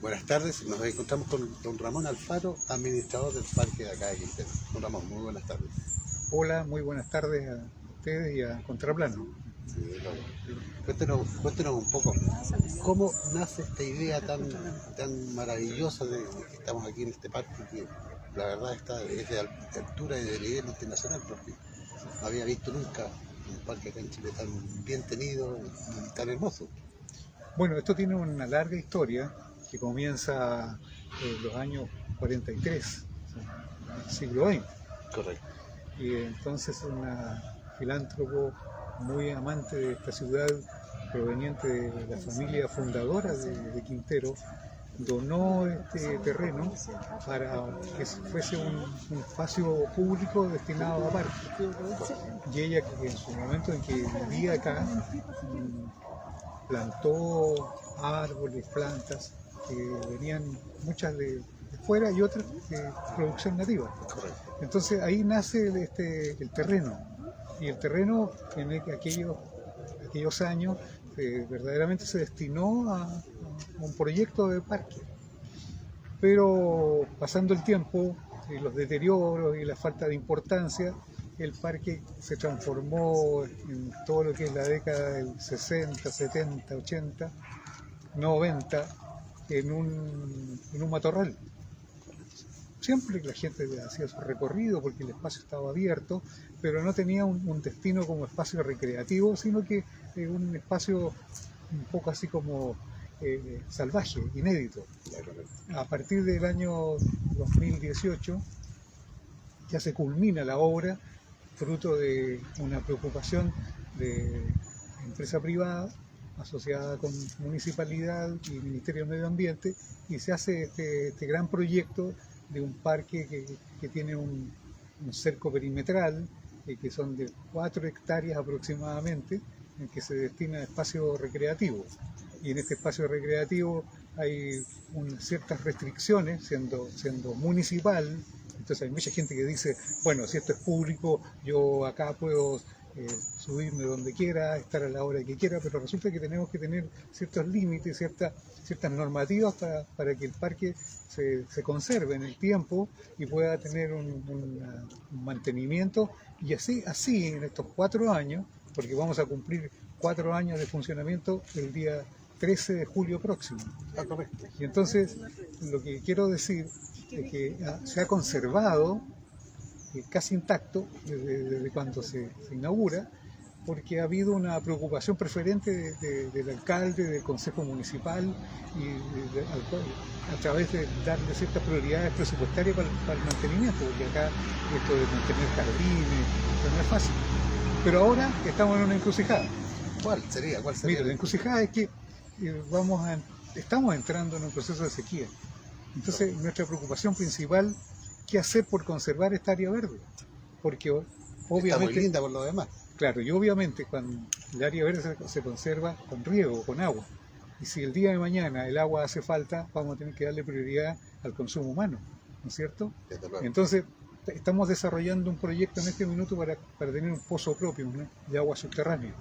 Buenas tardes, nos encontramos con don Ramón Alfaro, administrador del parque de acá de Quintero. Don Ramón, muy buenas tardes. Hola, muy buenas tardes a ustedes y a Contraplano. Sí, cuéntenos un poco, ¿cómo nace esta idea tan maravillosa de que estamos aquí en este parque que la verdad es de altura y de nivel internacional, porque no había visto nunca un parque acá en Chile tan bien tenido y tan hermoso? Bueno, esto tiene una larga historia que comienza en los años 43, o sea, del siglo XX. Correcto. Y entonces una filántropo muy amante de esta ciudad, proveniente de la familia fundadora de Quintero, donó este terreno para que fuese un espacio público destinado a parques. Y ella, que en su momento en que vivía acá, plantó árboles, plantas, que venían muchas de fuera y otras de producción nativa. Correcto. Entonces ahí nace el terreno. Y el terreno en aquellos años verdaderamente se destinó a un proyecto de parque. Pero pasando el tiempo, los deterioros y la falta de importancia, el parque se transformó en todo lo que es la década del 60, 70, 80, 90 en un matorral. Siempre la gente hacía su recorrido porque el espacio estaba abierto, pero no tenía un destino como espacio recreativo, sino que un espacio un poco así como salvaje, inédito. A partir del año 2018 ya se culmina la obra, fruto de una preocupación de empresa privada asociada con municipalidad y Ministerio de Medio Ambiente, y se hace este gran proyecto de un parque que tiene un cerco perimetral, que son de 4 hectáreas aproximadamente, en que se destina a espacio recreativo. Y en este espacio recreativo hay ciertas restricciones, siendo municipal. Entonces hay mucha gente que dice, bueno, si esto es público, yo acá puedo subirme donde quiera, estar a la hora que quiera, pero resulta que tenemos que tener ciertos límites, ciertas normativas para que el parque se conserve en el tiempo y pueda tener un mantenimiento. Y así en estos 4 años, porque vamos a cumplir 4 años de funcionamiento el día 13 de julio próximo. Ah, correcto. Y entonces lo que quiero decir es que se ha conservado casi intacto desde cuando se inaugura, porque ha habido una preocupación preferente del alcalde, del consejo municipal, a través de darle ciertas prioridades presupuestarias para el mantenimiento, porque acá esto de mantener jardines, no es fácil. Pero ahora estamos en una encrucijada. ¿Cuál sería? Mira, la encrucijada es que estamos entrando en un proceso de sequía. Entonces, nuestra preocupación principal, ¿qué hacer por conservar esta área verde? Porque obviamente... Está muy linda por lo demás. Claro, y obviamente cuando el área verde se conserva con riego, con agua. Y si el día de mañana el agua hace falta, vamos a tener que darle prioridad al consumo humano, ¿no es cierto? Entonces, estamos desarrollando un proyecto en este minuto para tener un pozo propio, ¿no?, de agua subterránea.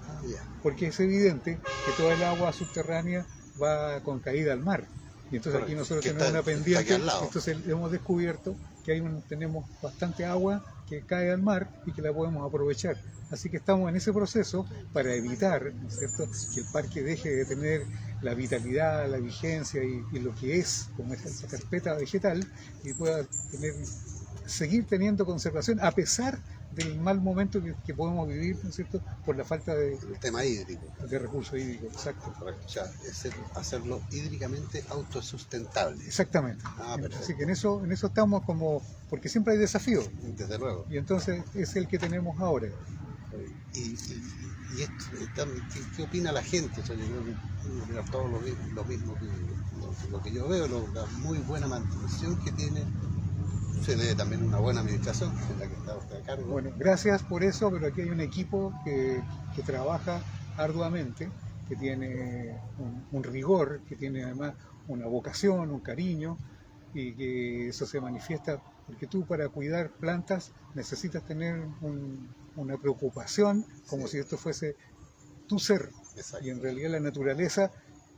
Porque es evidente que toda el agua subterránea va con caída al mar. Y entonces aquí nosotros tenemos una pendiente, entonces hemos descubierto que tenemos bastante agua que cae al mar y que la podemos aprovechar. Así que estamos en ese proceso para evitar, ¿no es cierto?, que el parque deje de tener la vitalidad, la vigencia y lo que es como esa carpeta vegetal, y pueda seguir teniendo conservación a pesar del mal momento que podemos vivir, ¿no es cierto?, por la falta de... El tema hídrico. De recursos hídricos, exacto. Correcto. O sea, es hacerlo hídricamente autosustentable. Exactamente. Perfecto. Así que en eso estamos porque siempre hay desafíos. Desde luego. Y entonces es el que tenemos ahora. ¿Y qué opina la gente? O sea, yo creo que todo lo mismo que lo que yo veo, la muy buena mantención que tiene. Se debe también una buena administración, en la que está usted a cargo. Bueno, gracias por eso, pero aquí hay un equipo que trabaja arduamente, que tiene un rigor, que tiene además una vocación, un cariño, y que eso se manifiesta porque tú, para cuidar plantas, necesitas tener una preocupación como si esto fuese tu ser. Exacto. Y en realidad la naturaleza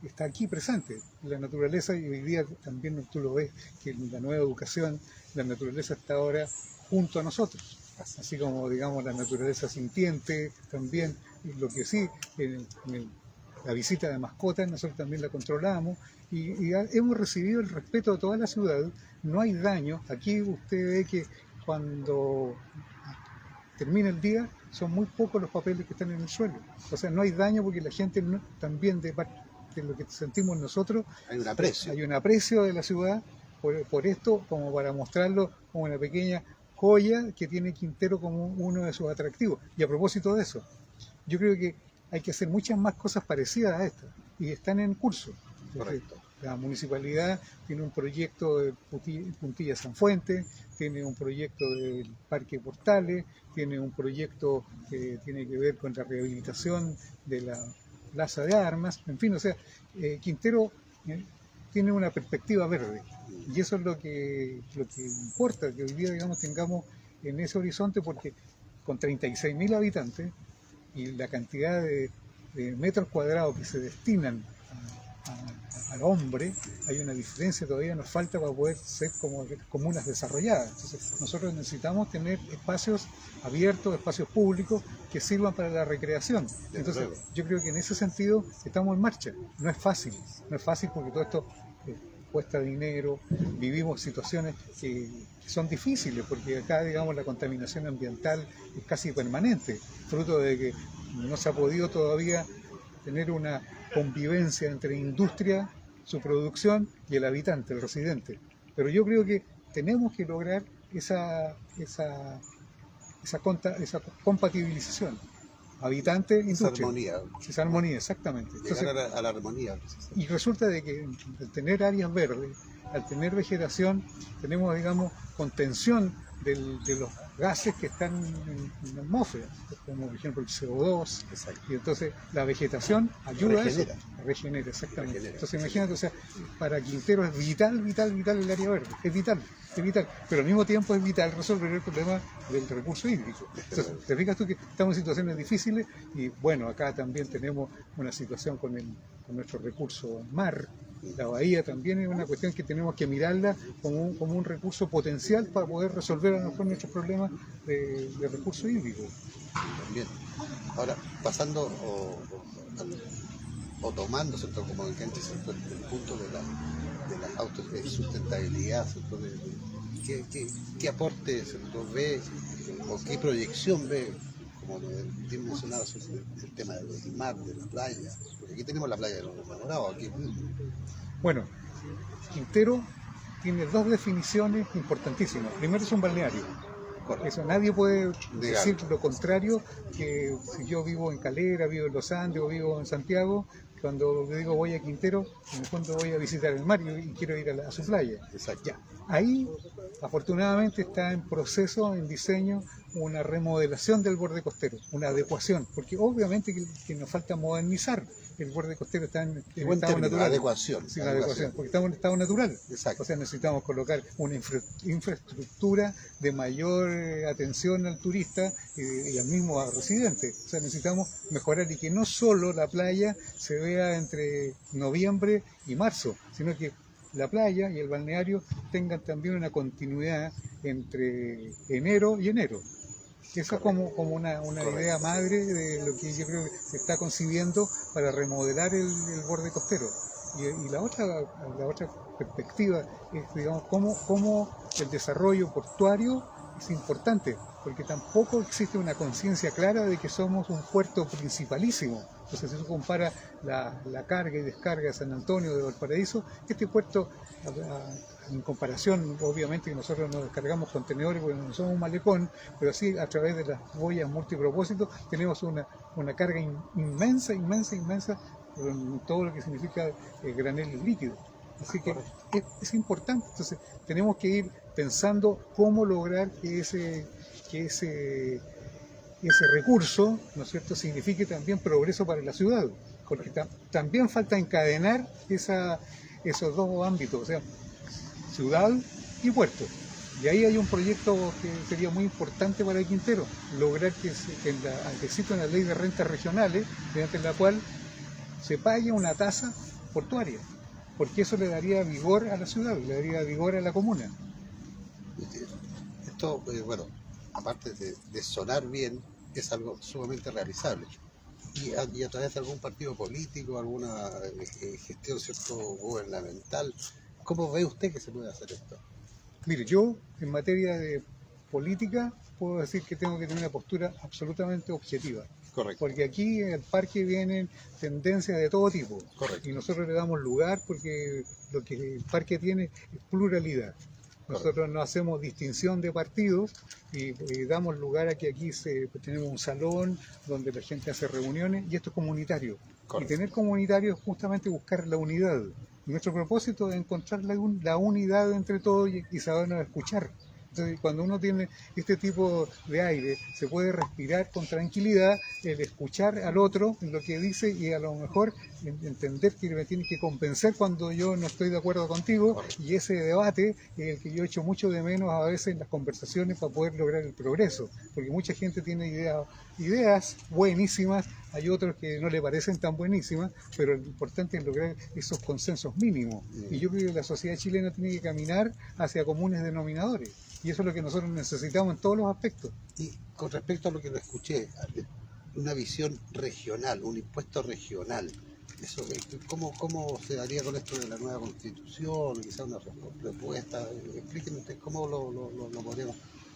está aquí presente. La naturaleza, y hoy día también tú lo ves, que en la nueva educación, la naturaleza está ahora junto a nosotros. Así como, digamos, la naturaleza sintiente también, y lo que sí, la visita de mascotas nosotros también la controlamos y hemos recibido el respeto de toda la ciudad, no hay daño. Aquí usted ve que cuando termina el día son muy pocos los papeles que están en el suelo, o sea, no hay daño porque la gente también de parte de lo que sentimos nosotros, Hay un aprecio. Hay un aprecio de la ciudad por esto, como para mostrarlo como una pequeña joya que tiene Quintero como uno de sus atractivos. Y a propósito de eso, yo creo que hay que hacer muchas más cosas parecidas a estas y están en curso. Correcto. La municipalidad tiene un proyecto de Puntilla San Fuente, tiene un proyecto del Parque Portales, tiene un proyecto que tiene que ver con la rehabilitación de la Plaza de Armas, en fin, o sea, Quintero tiene una perspectiva verde y eso es lo que importa, que hoy día, digamos, tengamos en ese horizonte, porque con 36.000 habitantes y la cantidad de metros cuadrados que se destinan al hombre, hay una diferencia, todavía nos falta para poder ser como comunas desarrolladas. Entonces nosotros necesitamos tener espacios abiertos, espacios públicos que sirvan para la recreación. Entonces yo creo que en ese sentido estamos en marcha. No es fácil porque todo esto cuesta dinero, vivimos situaciones que son difíciles, porque acá, digamos, la contaminación ambiental es casi permanente, fruto de que no se ha podido todavía tener una convivencia entre industria, su producción y el habitante, el residente. Pero yo creo que tenemos que lograr esa compatibilización. Habitante, industria. Esa armonía, exactamente. Entonces, llegar a la armonía. Y resulta de que al tener áreas verdes, al tener vegetación, tenemos, digamos, contención de los gases que están en la atmósfera, como por ejemplo el CO2. Exacto. Y entonces la vegetación ayuda a eso. Regenera, exactamente. Regenera. Entonces imagínate, o sea, para Quintero es vital el área verde, es vital, pero al mismo tiempo es vital resolver el problema del recurso hídrico. Entonces, te fijas tú que estamos en situaciones difíciles y bueno, acá también tenemos una situación con nuestro recurso mar. La bahía también es una cuestión que tenemos que mirarla como un recurso potencial para poder resolver a lo mejor nuestros problemas de recurso hídrico. También. Ahora, pasando o tomando, ¿cierto?, como enganche, ¿cierto?, el punto de la autosustentabilidad, ¿cierto?, ¿qué aporte, ¿cierto?, ve o qué proyección ve, como bien mencionado, el tema del mar, de la playa? Porque aquí tenemos la playa de los Enamorados, aquí mismo. Bueno, Quintero tiene dos definiciones importantísimas. Primero, es un balneario. Correcto. Eso nadie puede decir lo contrario, que si yo vivo en Calera, vivo en Los Andes o vivo en Santiago, cuando digo voy a Quintero, en el fondo voy a visitar el mar y quiero ir a su playa. Exacto. Ya. Ahí, afortunadamente, está en proceso, en diseño, una remodelación del borde costero, una adecuación, porque obviamente que nos falta modernizar. El borde costero está en estado natural. Adecuación. Sí, adecuación, porque estamos en estado natural. Exacto. O sea, necesitamos colocar una infraestructura de mayor atención al turista y al mismo residente. O sea, necesitamos mejorar y que no solo la playa se vea entre noviembre y marzo, sino que la playa y el balneario tengan también una continuidad entre enero y enero. Esa es como una idea madre de lo que yo creo que se está concibiendo para remodelar el borde costero. Y la otra perspectiva es, digamos, cómo el desarrollo portuario es importante, porque tampoco existe una conciencia clara de que somos un puerto principalísimo. Entonces, si uno compara la carga y descarga de San Antonio, de Valparaíso, este puerto, en comparación, obviamente que nosotros nos descargamos contenedores porque no somos un malecón, pero sí a través de las boyas multipropósitos tenemos una carga inmensa en todo lo que significa graneles líquidos. Así que es importante. Entonces tenemos que ir pensando cómo lograr que ese recurso, ¿no es cierto?, signifique también progreso para la ciudad, porque también falta encadenar esos dos ámbitos, o sea, ciudad y puerto. Y ahí hay un proyecto que sería muy importante para Quintero, lograr que exista una ley de rentas regionales, mediante la cual se pague una tasa portuarias, porque eso le daría vigor a la ciudad, le daría vigor a la comuna. Esto, bueno, aparte de sonar bien, es algo sumamente realizable. Y a través de algún partido político, alguna gestión, ¿cierto?, gubernamental, ¿cómo ve usted que se puede hacer esto? Mire, yo en materia de política puedo decir que tengo que tener una postura absolutamente objetiva. Correcto. Porque aquí en el parque vienen tendencias de todo tipo. Correcto. Y nosotros le damos lugar porque lo que el parque tiene es pluralidad. Nosotros no hacemos distinción de partidos y damos lugar a que aquí tenemos un salón donde la gente hace reuniones y esto es comunitario. Correcto. Y tener comunitario es justamente buscar la unidad. Nuestro propósito es encontrar la unidad entre todos y sabernos escuchar. Entonces, cuando uno tiene este tipo de aire, se puede respirar con tranquilidad, el escuchar al otro lo que dice y a lo mejor entender que me tiene que compensar cuando yo no estoy de acuerdo contigo, y ese debate es el que yo echo mucho de menos a veces en las conversaciones para poder lograr el progreso, porque mucha gente tiene ideas buenísimas, hay otros que no le parecen tan buenísimas, pero lo importante es lograr esos consensos mínimos. Y yo creo que la sociedad chilena tiene que caminar hacia comunes denominadores. Y eso es lo que nosotros necesitamos en todos los aspectos. Y con respecto a lo que lo escuché, una visión regional, un impuesto regional, eso, ¿cómo se daría con esto de la nueva constitución? Quizá una propuesta, explíquenme usted cómo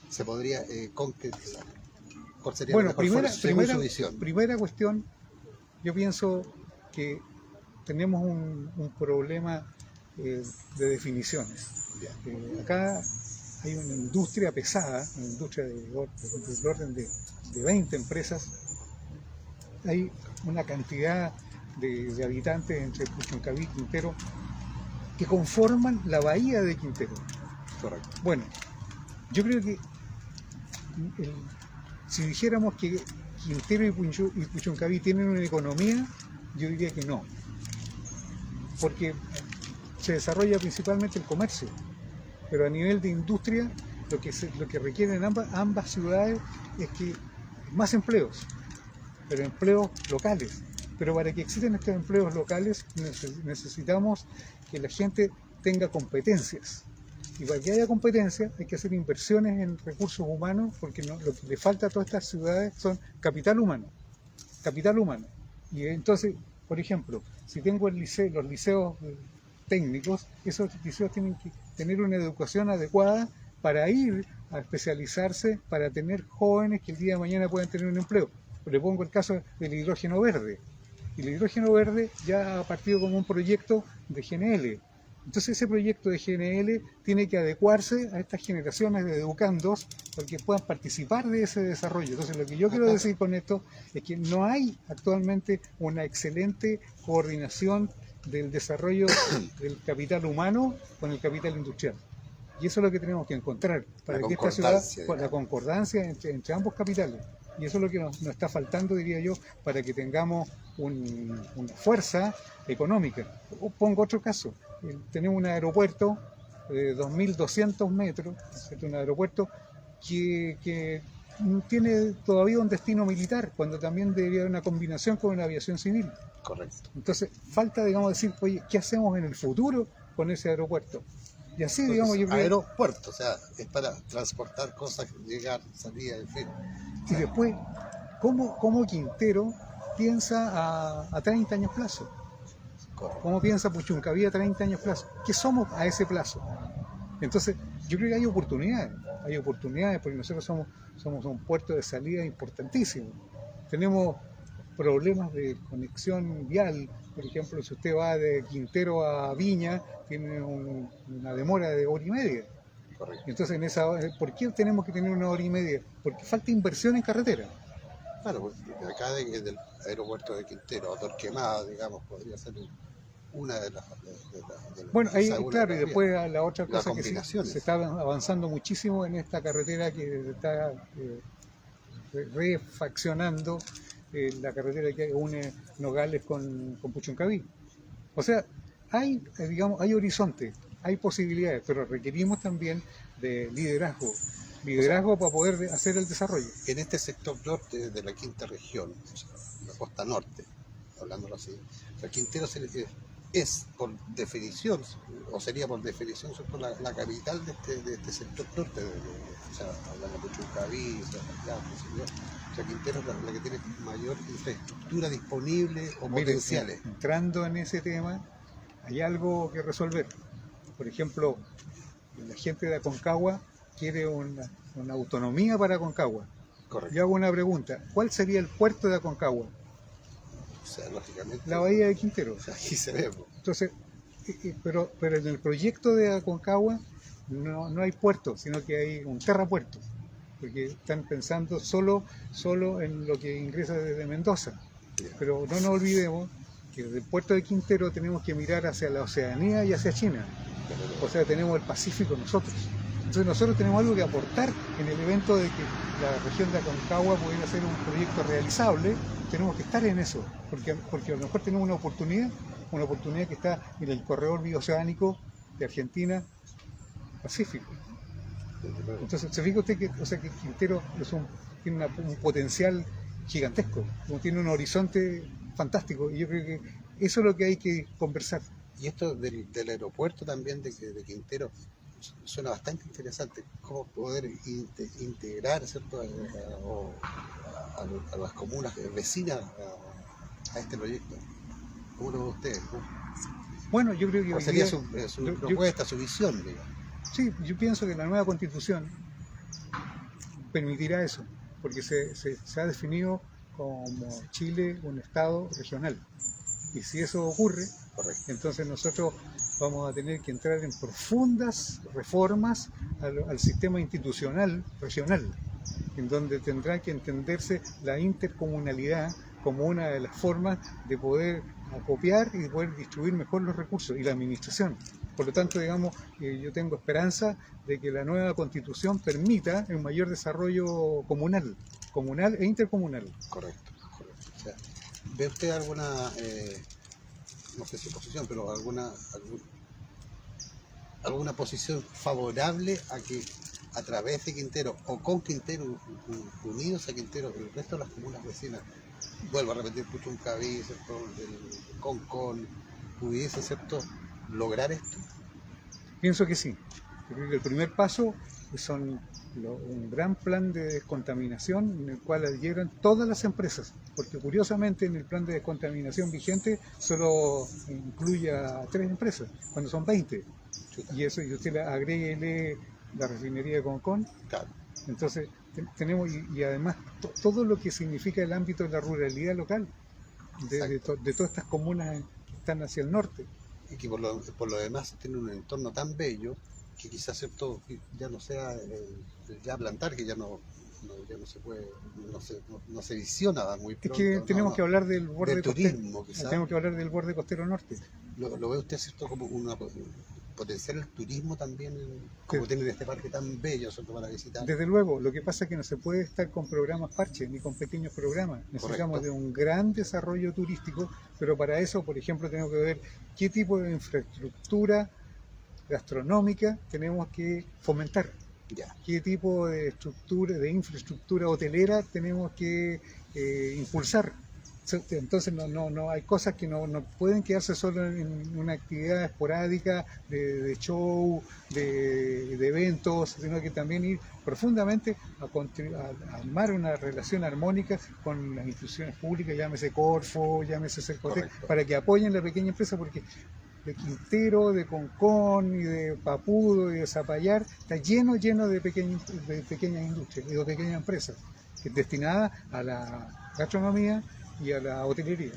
se podría concretizar. ¿Cuál sería la mejor según su visión? Primera cuestión, yo pienso que tenemos un problema de definiciones. Acá hay una industria pesada, una industria del orden de 20 empresas, hay una cantidad de habitantes entre Puchuncaví y Quintero que conforman la bahía de Quintero. Correcto. Bueno, yo creo que si dijéramos que Quintero y Puchuncaví tienen una economía, yo diría que no, porque se desarrolla principalmente el comercio, pero a nivel de industria lo que requieren ambas ciudades es que más empleos, pero empleos locales. Pero para que existan estos empleos locales necesitamos que la gente tenga competencias. Y para que haya competencia hay que hacer inversiones en recursos humanos, porque lo que le falta a todas estas ciudades son capital humano. Capital humano. Y entonces, por ejemplo, si tengo los liceos técnicos, esos liceos tienen que tener una educación adecuada para ir a especializarse, para tener jóvenes que el día de mañana puedan tener un empleo. Le pongo el caso del hidrógeno verde. Y el hidrógeno verde ya ha partido como un proyecto de GNL. Entonces ese proyecto de GNL tiene que adecuarse a estas generaciones de educandos para que puedan participar de ese desarrollo. Entonces lo que yo quiero decir con esto es que no hay actualmente una excelente coordinación del desarrollo del capital humano con el capital industrial. Y eso es lo que tenemos que encontrar para que esta ciudad, la concordancia entre ambos capitales. Y eso es lo que nos está faltando, diría yo, para que tengamos una fuerza económica. Pongo otro caso. Tenemos un aeropuerto de 2.200 metros, un aeropuerto que tiene todavía un destino militar, cuando también debería haber una combinación con la aviación civil. Correcto. Entonces, falta, digamos, decir, oye, ¿qué hacemos en el futuro con ese aeropuerto? Y así, entonces, digamos, yo creo... Aeropuerto, o sea, es para transportar cosas, llegar, salir, en fin. Y después, ¿cómo Quintero piensa a 30 años plazo? ¿Cómo piensa Puchuncaví a 30 años plazo? ¿Qué somos a ese plazo? Entonces, yo creo que hay oportunidades porque nosotros somos un puerto de salida importantísimo. Tenemos problemas de conexión vial, por ejemplo, si usted va de Quintero a Viña, tiene una demora de 1 hora y media. Correcto. Entonces, ¿por qué tenemos que tener 1 hora y media? Porque falta inversión en carretera. Claro, porque acá del aeropuerto de Quintero a Torquemada, digamos, podría ser una de las... Bueno, ahí, claro, y después la otra cosa que se está avanzando muchísimo en esta carretera que está refaccionando, la carretera que une Nogales con Puchuncaví. O sea, hay horizonte, hay posibilidades, pero requerimos también de liderazgo para poder hacer el desarrollo. En este sector norte de la quinta región, o sea, la costa norte, hablándolo así, a Quintero es por definición, o sería por definición, ¿cierto? La capital de este sector norte, o sea, hablando de Puchuncaví, o sea, Quintero es la que tiene mayor infraestructura disponible o Mire, potenciales. entrando en ese tema, hay algo que resolver. Por ejemplo, la gente de Aconcagua quiere una autonomía para Aconcagua. Correcto. Yo hago una pregunta, ¿cuál sería el puerto de Aconcagua? O sea, lógicamente. La bahía de Quintero. O sea, aquí se ve. Entonces, pero en el proyecto de Aconcagua no hay puerto, sino que hay un terrapuerto, porque están pensando solo en lo que ingresa desde Mendoza. Pero no nos olvidemos que desde el puerto de Quintero tenemos que mirar hacia la Oceanía y hacia China. O sea, tenemos el Pacífico nosotros. Entonces nosotros tenemos algo que aportar en el evento de que la región de Aconcagua pudiera ser un proyecto realizable. Tenemos que estar en eso, porque a lo mejor tenemos una oportunidad que está en el corredor bioceánico de Argentina Pacífico. Entonces, ¿se fija usted que Quintero tiene un potencial gigantesco, tiene un horizonte fantástico? Y yo creo que eso es lo que hay que conversar. Y esto del aeropuerto también de Quintero suena bastante interesante. Cómo poder integrar, ¿cierto? A las comunas vecinas a este proyecto. ¿Cómo lo ve usted? Bueno, yo creo que ¿Cuál sería su propuesta, su visión, digamos? Sí, yo pienso que la nueva constitución permitirá eso, porque se ha definido como Chile un estado regional. Y si eso ocurre, correcto, entonces nosotros vamos a tener que entrar en profundas reformas al sistema institucional regional, en donde tendrá que entenderse la intercomunalidad como una de las formas de poder acopiar y de poder distribuir mejor los recursos y la administración. Por lo tanto, digamos, yo tengo esperanza de que la nueva constitución permita un mayor desarrollo comunal e intercomunal. Correcto. O sea, ¿ve usted alguna, no sé si posición, pero alguna posición favorable a que a través de Quintero o con Quintero, unidos a Quintero, el resto de las comunas vecinas, vuelvo a repetir, Puchuncaví, ¿cierto? El Concón, pudiese, ¿cierto?, lograr esto? Pienso que sí. Yo creo que el primer paso son un gran plan de descontaminación en el cual adhieran todas las empresas, porque curiosamente en el plan de descontaminación vigente solo incluye a 3 empresas, cuando son 20. Y eso, y usted agréguele la refinería de Concón. Claro. Entonces tenemos, y además todo lo que significa el ámbito de la ruralidad local, de todas estas comunas que están hacia el norte. Y que por lo demás tiene un entorno tan bello que quizás, ¿cierto?, ya no sea ya plantar, que ya no se puede, no se visiona muy pronto. Es que tenemos que hablar del borde del turismo, quizás. Tenemos que hablar del borde costero norte. ¿Lo ve usted, cierto, como potenciar el turismo también, como tienen este parque tan bello, ¿cierto?, para visitar? Desde luego, lo que pasa es que no se puede estar con programas parches ni con pequeños programas. Necesitamos de un gran desarrollo turístico, pero para eso, por ejemplo, tenemos que ver qué tipo de infraestructura gastronómica tenemos que fomentar. Ya. Qué tipo de infraestructura hotelera tenemos que impulsar. Entonces no hay cosas que no pueden quedarse solo en una actividad esporádica de show, de eventos, sino que también ir profundamente a armar una relación armónica con las instituciones públicas, llámese Corfo, llámese Cercotec, para que apoyen la pequeña empresa, porque de Quintero, de Concón y de Papudo y de Zapallar está lleno de pequeñas industrias y de pequeñas empresas destinadas a la gastronomía y a la hotelería.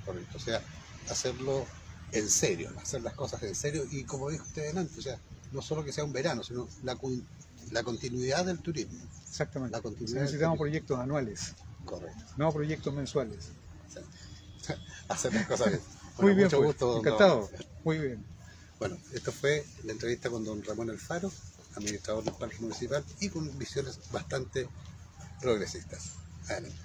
Correcto, o sea, hacerlo en serio, hacer las cosas en serio y como dijo usted antes, o sea, no solo que sea un verano, sino la continuidad del turismo. Exactamente. La necesitamos proyectos anuales. Correcto. No proyectos mensuales. O sea, hacer las cosas bien. Bueno, muy bien, mucho pues, gusto. Encantado. Muy bien. Bueno, esto fue la entrevista con don Ramón Alfaro, administrador del Parque Municipal y con visiones bastante progresistas. Adelante.